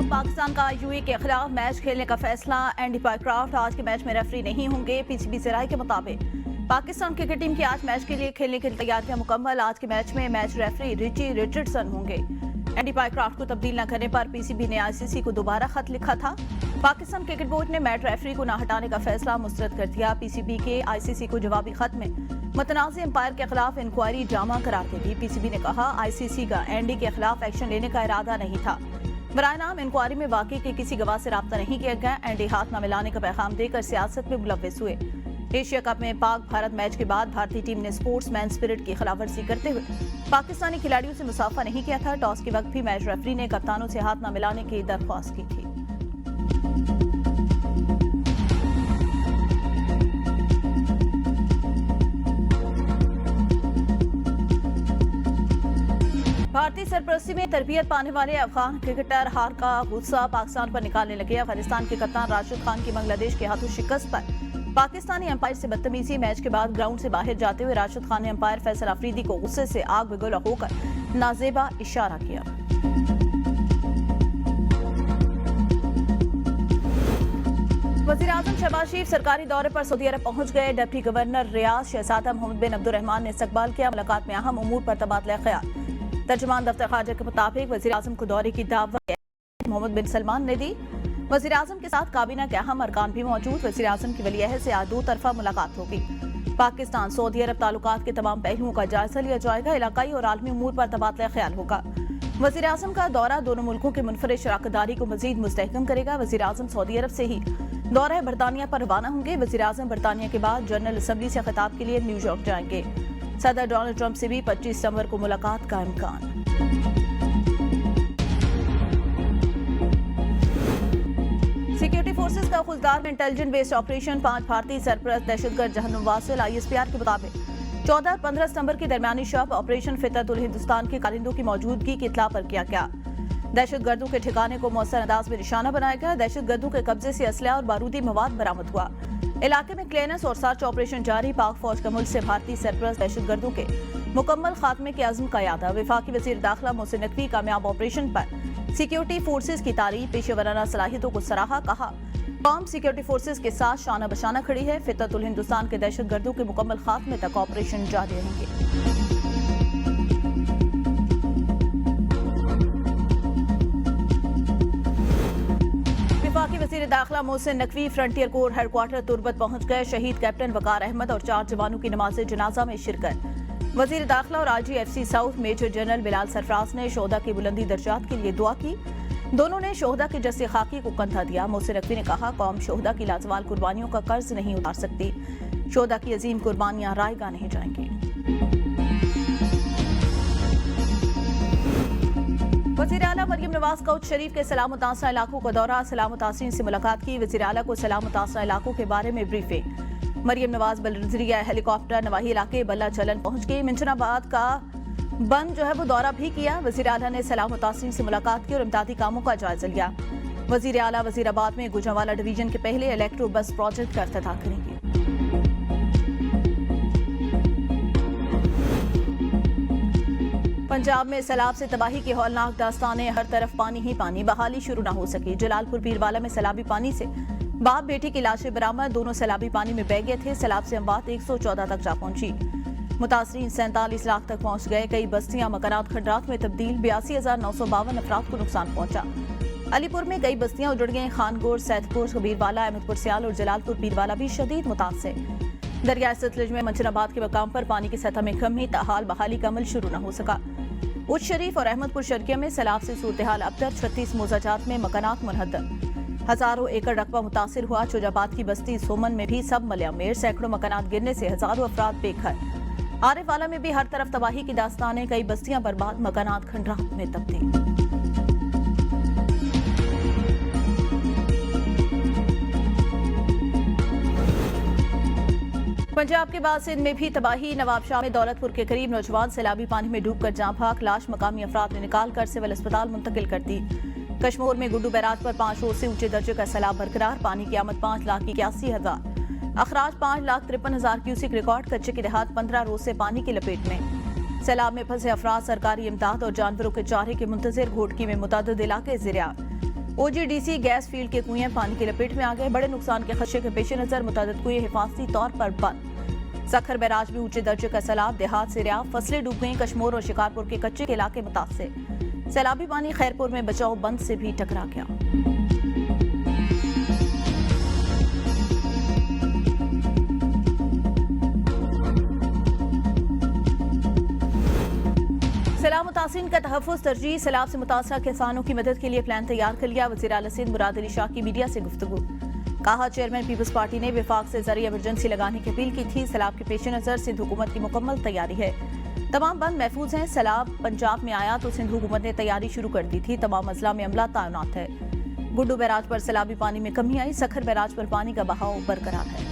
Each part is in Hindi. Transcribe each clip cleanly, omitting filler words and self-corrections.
तरफ पाकिस्तान का यूएई के खिलाफ मैच खेलने का फैसला। एंडी पायक्राफ्ट आज के मैच में रेफरी नहीं होंगे। पीसीबी से राय के मुताबिक पाकिस्तान क्रिकेट टीम की आज मैच के लिए खेलने की तैयारियां मुकम्मल। आज के मैच में मैच रेफरी रिची रिचर्डसन होंगे। एंडी पायक्राफ्ट को तब्दील न करने पर पीसीबी ने आईसीसी को दोबारा खत लिखा था। पाकिस्तान क्रिकेट बोर्ड ने मैच रेफरी को न हटाने का फैसला मुस्तरद कर दिया। पीसीबी के आईसीसी को जवाबी खत में मुतनाज़ अंपायर के खिलाफ इंक्वायरी ड्रामा करार दे दी। पीसीबी ने कहा आईसीसी का एंडी के खिलाफ एक्शन लेने का इरादा नहीं था। बराए नाम इंक्वायरी में वाकई के किसी गवाह से राब्ता नहीं किया गया। एंडी हाथ न मिलाने का पैगाम देकर सियासत में मुलव्विस हुए। एशिया कप में पाक भारत मैच के बाद भारतीय टीम ने स्पोर्ट्समैन स्पिरिट की खिलाफवर्जी करते हुए पाकिस्तानी खिलाड़ियों से मुसाफा नहीं किया था। टॉस के वक्त भी मैच रेफरी ने कप्तानों से हाथ न मिलाने की दरख्वास्त की थी। भारतीय सरपरस्ती में तरबियत पाने वाले अफगान क्रिकेटर हार का गुस्सा पाकिस्तान पर निकालने लगे। अफगानिस्तान के कप्तान राशिद खान की बांग्लादेश के हाथों शिकस्त पर पाकिस्तानी अंपायर से बदतमीजी। मैच के बाद ग्राउंड से बाहर जाते हुए राशिद खान ने अंपायर फैसल अफरीदी को गुस्से से आग बगोला होकर नाजेबा इशारा किया। वज़ीर-ए-आज़म शहबाज शरीफ सरकारी दौरे पर सऊदी अरब पहुंच गए। डिप्टी गवर्नर रियाज शहजादा मोहम्मद बिन अब्दुर्रहमान ने इस्तकबाल किया। मुलाकात में अहम उमूर पर तबादला ख्याल। तर्जुमान दफ्तर खारजा के मुताबिक वज़ीर-ए-आज़म को दौरे की दावत मोहम्मद बिन सलमान ने दी। वज़ीर-ए-आज़म के साथ काबीना के अहम अरकान भी मौजूद। वज़ीर-ए-आज़म की वली अहद से आज 2 तरफा मुलाकात होगी। पाकिस्तान सऊदी अरब ताल्लुकात के तमाम पहलुओं का जायजा लिया जाएगा। इलाकाई और आलमी उमूर पर तबादला ख्याल होगा। वज़ीर-ए-आज़म का दौरा दोनों मुल्कों के मुनफरिद शराकतदारी को मजीद मुस्तहकम करेगा। वज़ीर-ए-आज़म सऊदी अरब से ही दौरा बरतानिया पर रवाना होंगे। वज़ीर-ए-आज़म बरतानिया के बाद जनरल असम्बली से खिताब के लिए न्यूयॉर्क जाएंगे। सदर डोनाल्ड ट्रंप से भी 25 सितंबर को मुलाकात का इम्कान। सिक्योरिटी फोर्सेस का खुलदार में इंटेलिजेंट बेस्ड ऑपरेशन। 5 भारतीय सरपरस्त दहशतगर्द जहन्नुम वासिल। आईएसपीआर के मुताबिक 14 और 15 सितंबर की दरमियानी शब ऑपरेशन फितरतुल हिंदुस्तान के कारिंदों की मौजूदगी की इत्तला पर किया गया। दहशतगर्दों के ठिकाने को मौसर अंदाज में निशाना बनाया गया। दहशतगर्दों के कब्जे से असलहा और बारूदी मवाद बरामद हुआ। इलाके में क्लीयरेंस और सर्च ऑपरेशन जारी। पाक फौज का मुल्क से भारतीय सरपरस्त दहशतगर्दों के मुकम्मल खात्मे के अज़्म का यादा। वफाकी वज़ीर दाखिला मोहसिन नकवी कामयाब ऑपरेशन पर सिक्योरिटी फोर्सेज की तारीफ पेशेवराना सलाहियतों को सराहा। कहा कौम सिक्योरिटी फोर्सेज के साथ शाना बशाना खड़ी है। फितरतुल हिंदुस्तान के दहशतगर्दों के मुकम्मल खात्मे तक ऑपरेशन जारी रहेंगे। वफाकी वज़ीर दाखिला Mohsin Naqvi frontier corps headquarters Turbat पहुंच गए। शहीद कैप्टन वकार अहमद और 4 जवानों की नमाज जनाजा में शिरकत। वज़ीर दाखिला और IGFC south major general Bilal Sarfaraz ने शोहदा की बुलंदी दर्जात के लिए दुआ की। दोनों ने शोहदा के जस्से खाकी को कंधा दिया। मोहसिन नकवी ने कहा कौम शोहदा की लाजवाल कुर्बानियों का कर्ज नहीं उतार सकती। शोहदा की अजीम कुर्बानियां रायगा नहीं जाएंगी। वज़ीर आला मरियम नवाज कौच शरीफ के सलाम मुतासरा इलाकों का दौरा। सलाम मुतासरीन से मुलाकात की। वज़ीर आला को सलाम मुतासरा इलाकों के बारे में ब्रीफिंग। मरियम नवाज बलजरिया हेलीकॉप्टर नवाही इलाके बल्ला चलन पहुंच गई। मिंचनाबाद का बंद वो दौरा भी किया। वज़ीर आला ने सलाम मुतासरीन से मुलाकात की और इमदादी कामों का जायजा लिया। वज़ीर आला वज़ीराबाद में गुजरांवाला डिवीजन के पहले इलेक्ट्रो बस प्रोजेक्ट का इफ्तिताह करेंगे। पंजाब में सैलाब से तबाही की हौलनाक दास्तानें। हर तरफ पानी ही पानी। बहाली शुरू न हो सकी। जलालपुर पीरवाला में सैलाबी पानी से बाप बेटी की लाशें बरामद। दोनों सैलाबी पानी में बह गए थे। सैलाब से अमवात 114 तक जा पहुंची। मुतासरीन 47 लाख तक पहुंच गए। कई बस्तियां मकानात खंडरात में तब्दील। 82,952 अफराद को नुकसान पहुंचा। अलीपुर में कई बस्तियां उजड़ गई। खानगोर, सैदपुर, कबीरवाला, अहमदपुर सियाल और जलालपुर पीरवाला भी शदीद मुतासर। दरिया सतलुज में मंचनाबाद के मकाम पर पानी की सतह में कमी। ताहाल बहाली का अमल शुरू न हो सका। उच्च शरीफ और अहमदपुर शर्किया में सैलाब से सूरत हाल अबतर। 36 मोजाजात में मकानात मुनहदम। हजारों एकड़ रकबा मुतासिर हुआ। चोजाबाद की बस्ती सोमन में भी सब मलयामेर। सैकड़ों मकानात गिरने से हजारों अफराद बेघर। आरिफवाला में भी हर तरफ तबाही की दास्तानें। कई बस्तियां बर्बाद। मकानात खंडरात में तब्दील। पंजाब के बाद सिंध में भी तबाही। नवाबशाह में दौलतपुर के करीब नौजवान सैलाबी पानी में डूबकर जाँ भाग। लाश मकामी अफराद ने निकालकर सिविल अस्पताल मुंतकिल कर दी। कश्मीर में गुड्डू बैराज पर 5 रोज से ऊंचे दर्जे का सैलाब बरकरार। पानी की आमद 5,81,000। अखराज 5,53,000 क्यूसिक रिकॉर्ड। कच्चे की देहात 15 रोज से पानी की लपेट में। सैलाब में फंसे अफराद सरकारी इमदाद और जानवरों के चारे के मुंतजिर। घोटकी में मुतअद्दिद इलाके ज़िरिया। ओजीडीसी गैस फील्ड के कुएं पानी की लपेट में आ गए। बड़े नुकसान के खदशे के पेश नजर मुतअद्दिद कुएं हिफाजती तौर पर बंद। सखर बैराज में ऊंचे दर्जे का सैलाब, देहात से रियाब, फसलें डूब गईं। कश्मीर और शिकारपुर के कच्चे के इलाके मुतासिर। सैलाबी पानी खैरपुर में बचाव बंद से भी टकरा गया। सैलाब मुतासिरीन का तहफ़्फ़ुज़ तरजीह। सैलाब से मुतासरा किसानों की मदद के लिए प्लान तैयार कर लिया। वज़ीर आला सिंध मुराद अली शाह की मीडिया से गुफ्तगू। कहा, चेयरमैन पीपल्स पार्टी ने विफाक से ज़रिए इमरजेंसी लगाने की अपील की थी। सैलाब के पेश नज़र सिंध हुकूमत की मुकम्मल तैयारी है। तमाम बंद महफूज हैं। सैलाब पंजाब में आया तो सिंध हुकूमत ने तैयारी शुरू कर दी थी। तमाम अजला में अमला तैनात है। गुड्डू बैराज पर सैलाबी पानी में कमी आई। सखर बैराज पर पानी का बहाव बरकरार है।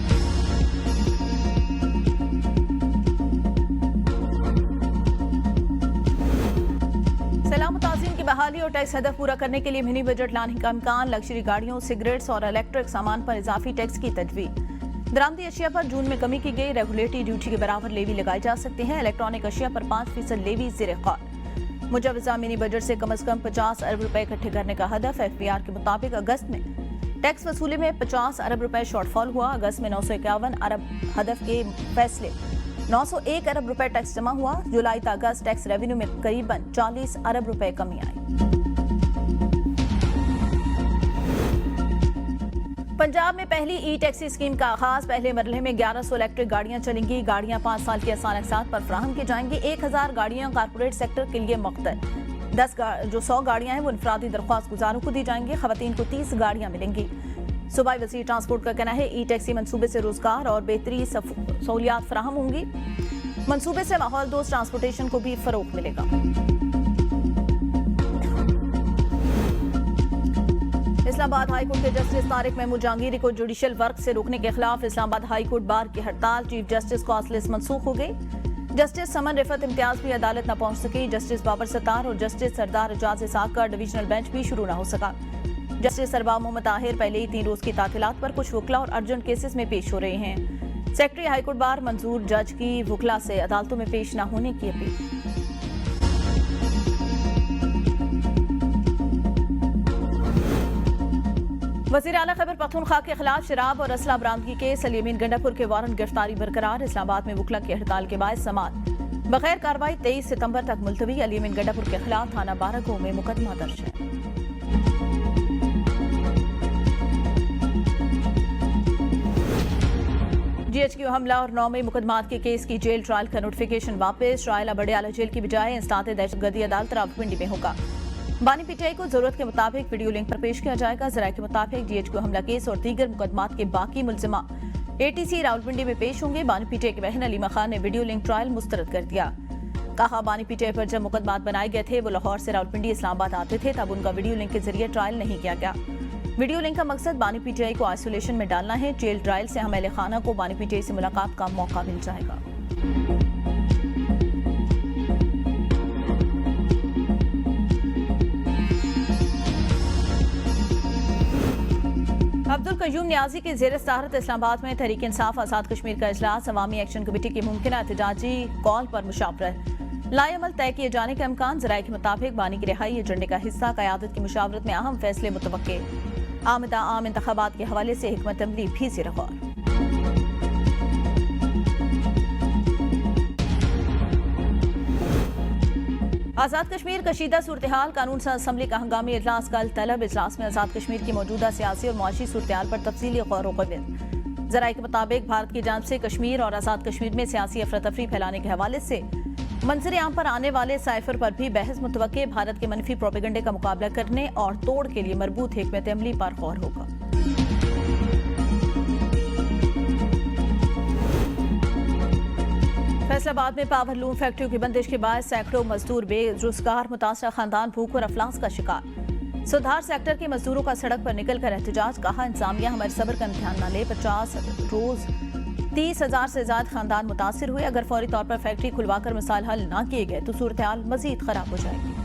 सैलाब मुतासिरीन की बहाली और टैक्स हदफ पूरा करने के लिए मिनी बजट लाने का इम्कान। लग्जरी गाड़ियों, सिगरेट्स और इलेक्ट्रिक सामान पर इजाफी टैक्स की तजवीज़। दरामदी अशिया पर जून में कमी की गई। रेगुलेटरी ड्यूटी के बराबर लेवी लगाए जा सकते हैं। इलेक्ट्रॉनिक अशिया पर 5% लेवी ज़ेर ग़ौर। मुजवज़ा मिनी बजट से कम 50 अरब रुपए इकट्ठे करने का हदफ। FBR के मुताबिक अगस्त में टैक्स वसूली में 50 अरब रुपए शॉर्टफॉल हुआ। अगस्त में 951 अरब हदफ के फैसले 901 अरब रुपए टैक्स जमा हुआ। जुलाई तक अगस्त टैक्स रेवेन्यू में करीबन 40 अरब रुपए कमी आई। पंजाब में पहली ई टैक्सी स्कीम का आगाज। पहले मरहले में 1100 इलेक्ट्रिक गाड़ियां चलेंगी। गाड़ियां 5 साल की आसान अक़सात पर फराहम की जाएंगी। 1000 गाड़ियां कारपोरेट सेक्टर के लिए मुख्तर। 100 गाड़ियां हैं वो इनफरादी दरख्वास्त गुजारों को दी जाएंगी। खवातीन को 30 गाड़ियां मिलेंगी। सूबाई वज़ीर ट्रांसपोर्ट का कहना है, ई टैक्सी मनसूबे से रोजगार और बेहतरी सहूलियात फराहम होंगी। मनसूबे से माहौल दोस्त ट्रांसपोर्टेशन को भी फरोग मिलेगा। इस्लामाबाद हाईकोर्ट के जस्टिस तारिक महमूद जहांगीरी को जुडिशल वर्क से रोकने के खिलाफ इस्लामाबाद हाईकोर्ट बार की हड़ताल। चीफ जस्टिस कॉज लिस्ट मनसूख हो गई। जस्टिस समन रिफत इम्तियाज भी अदालत न पहुंच सकी। जस्टिस बाबर सत्तार और जस्टिस सरदार एजाज इसाक का डिवीजनल बेंच भी शुरू न हो सका। जस्टिस सरबाब मोहम्मद ताहिर पहले ही 3 रोज की तातीलात पर कुछ वकला और अर्जेंट केसेस में पेश हो रहे हैं। सेक्रेटरी हाईकोर्ट बार मंजूर जज की वकला से अदालतों में पेश न होने की अपील। वज़ीर आला खैबर पख्तूनख्वा के खिलाफ शराब और असला बरामदगी केस। अली अमीन गंडापुर के वारंट गिरफ्तारी बरकरार। इस्लामाबाद में वकला की हड़ताल के बाद समाअत बगैर कार्रवाई 23 सितंबर तक मुलतवी। अली अमीन गंडापुर के खिलाफ थाना बारगो में मुकदमा दर्ज है। GHQ हमला और 9 मई मुकदमात के केस की जेल ट्रायल का नोटिफिकेशन वापस। ट्रायल बड़े आला जेल की बजाय इंस्तात दहशतगर्दी अदालत रावलपिंडी में होगा। बानी PTI को जरूरत के मुताबिक वीडियो लिंक पर पेश किया जाएगा। जराये के मुताबिक GHQ हमला केस और दीगर मुकदमात के बाकी मुलजिमा ATC रावलपिंडी में पेश होंगे। बानी PTI के बहन अलीमा खान ने वीडियो लिंक ट्रायल मुस्तरद कर दिया। कहा, बानी PTI पर जब मुकदमात बनाए गए थे वो लाहौर से रावलपिंडी इस्लामाबाद आते थे, तब उनका वीडियो लिंक के जरिए ट्रायल नहीं किया गया। वीडियो लिंक का मकसद बानी PTI को आइसोलेशन में डालना है। जेल ट्रायल से हम अहले खाना को बानी PTI से मुलाकात का मौका मिल जाएगा। अब्दुल कयूम नियाजी की ज़ेर सदारत इस्लामाबाद में तहरीक इंसाफ आज़ाद कश्मीर का इजलास। अवामी एक्शन कमेटी की मुमकिन एहतजाजी कॉल पर मुशावरत। लाएअमल तय किए जाने का इम्कान। जराये के मुताबिक बानी की रिहाई एजेंडे का हिस्सा। क़यादत की मुशावरत में अहम फैसले मुतवक्के। आमदा आम इंतखाबात के हवाले से हिकमत अमली भी ज़ेर गौर। आज़ाद कश्मीर कशीदा सूरत-ए-हाल। कानून साज असम्बली का हंगामी इजलास कल तलब। इजलास में आज़ाद कश्मीर की मौजूदा सियासी और मुआशी सूरत-ए-हाल पर तफसीली गौर व क़ियादत। जराये के मुताबिक भारत की जानिब से कश्मीर और आज़ाद कश्मीर में सियासी अफरा-तफरी फैलाने के हवाले से मंजर आम पर आने वाले साइफर पर भी बहस मुतवक्के। भारत के मनफी प्रोपेगेंडे का मुकाबला करने और तोड़ के लिए मरबूत हिकमत अमली पर गौर होगा। फैसलाबाद में पावर लूम फैक्ट्रियों की बंदिश के बाद सैकड़ों मजदूर बेरोजगार। मुतासरा खानदान भूख और अफलास का शिकार। सुधार सेक्टर के मजदूरों का सड़क पर निकलकर एहतजाज। कहा, इंतजामिया हमारे सब्र का इम्तिहान न ले। 50 रोज 30,000 से ज्यादा खानदान मुतासिर हुए। अगर फौरी तौर पर फैक्ट्री खुलवाकर मसाइल हल न किए गए तो सूरत हाल मजीद खराब हो जाएगी।